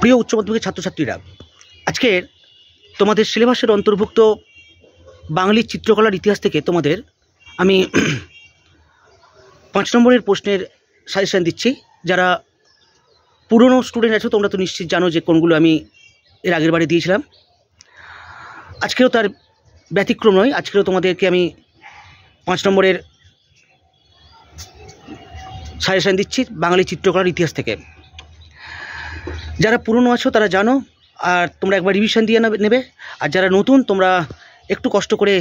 প্রিয় উচ্চ মাধ্যমিকের ছাত্রছাত্রীরা, আজকের তোমাদের সিলেবাসের অন্তর্ভুক্ত বাঙালির চিত্রকলার ইতিহাস থেকে তোমাদের আমি 5 নম্বরের প্রশ্নের সাজেশন দিচ্ছি। যারা পুরনো স্টুডেন্ট আছো তোমরা তো নিশ্চিত জানো যে কোনগুলো আমি এর আগের বারে দিয়েছিলাম। আজকেও তার ব্যতিক্রম নয়, আজকেও তোমাদেরকে আমি 5 নম্বরের সাজেশন দিচ্ছি বাঙালি চিত্রকলার ইতিহাস থেকে। যারা পুরনো আছো তারা জানো, আর তোমরা একবার রিভিশন দিয়ে নেবে। আর যারা নতুন তোমরা একটু কষ্ট করে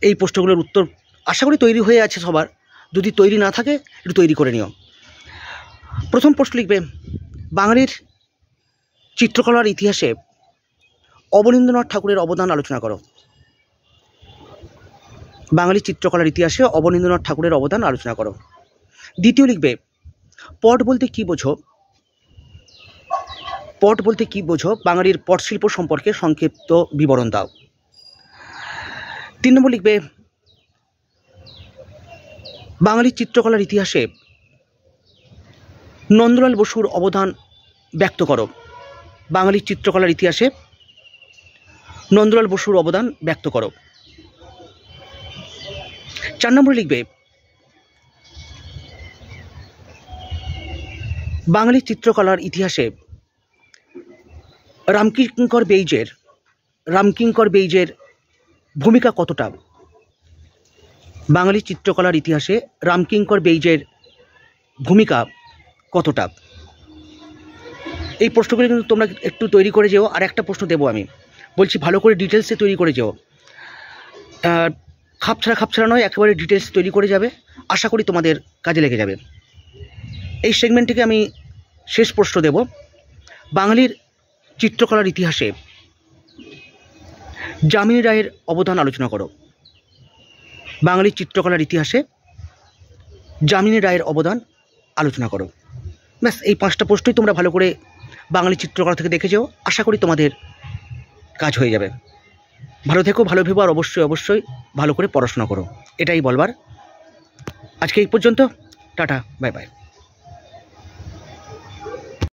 এই প্রশ্নগুলোর উত্তর আশা করি তৈরি হয়ে আছে সবার, যদি তৈরি না থাকে একটু তৈরি করে নিও। প্রথম প্রশ্ন লিখবে, বাঙালির চিত্রকলার ইতিহাসে অবনীন্দ্রনাথ ঠাকুরের অবদান আলোচনা করো। বাঙালি চিত্রকলার ইতিহাসে অবনীন্দ্রনাথ ঠাকুরের অবদান আলোচনা করো। দ্বিতীয় লিখবে, পট বলতে কী বোঝো? পট বলতে কী বোঝো? বাঙালির পটশিল্প সম্পর্কে সংক্ষিপ্ত বিবরণ দাও। 3 নম্বর লিখবে, বাঙালির চিত্রকলার ইতিহাসে নন্দলাল বসুর অবদান ব্যক্ত করো। বাঙালির চিত্রকলার ইতিহাসে নন্দলাল বসুর অবদান ব্যক্ত করো। 4 নম্বর লিখবে, বাঙালির চিত্রকলার ইতিহাসে রামকিঙ্কর বেইজের ভূমিকা কতটা? বাঙালি চিত্রকলার ইতিহাসে রামকিঙ্কর বেইজের ভূমিকা কতটা? এই প্রশ্নগুলি কিন্তু তোমরা একটু তৈরি করে যেও। আর একটা প্রশ্ন দেবো, আমি বলছি ভালো করে ডিটেলসে তৈরি করে যেও, খাপছাড়া নয়, একেবারে ডিটেলস তৈরি করে যাবে। আশা করি তোমাদের কাজে লেগে যাবে। এই সেগমেন্ট থেকে আমি শেষ প্রশ্ন দেব, বাঙালির চিত্রকলার ইতিহাসে যামিনী রায়ের অবদান আলোচনা করো। বাঙালির চিত্রকলার ইতিহাসে যামিনী রায়ের অবদান আলোচনা করো। ব্যাস, এই 5টা প্রশ্নই তোমরা ভালো করে বাঙালি চিত্রকলা থেকে দেখে যাও। আশা করি তোমাদের কাজ হয়ে যাবে। ভালো থেকো, ভালো ভেবো, আর অবশ্যই ভালো করে পড়াশোনা করো। এটাই বলবার। আজকে এই পর্যন্ত। Tata, bye bye.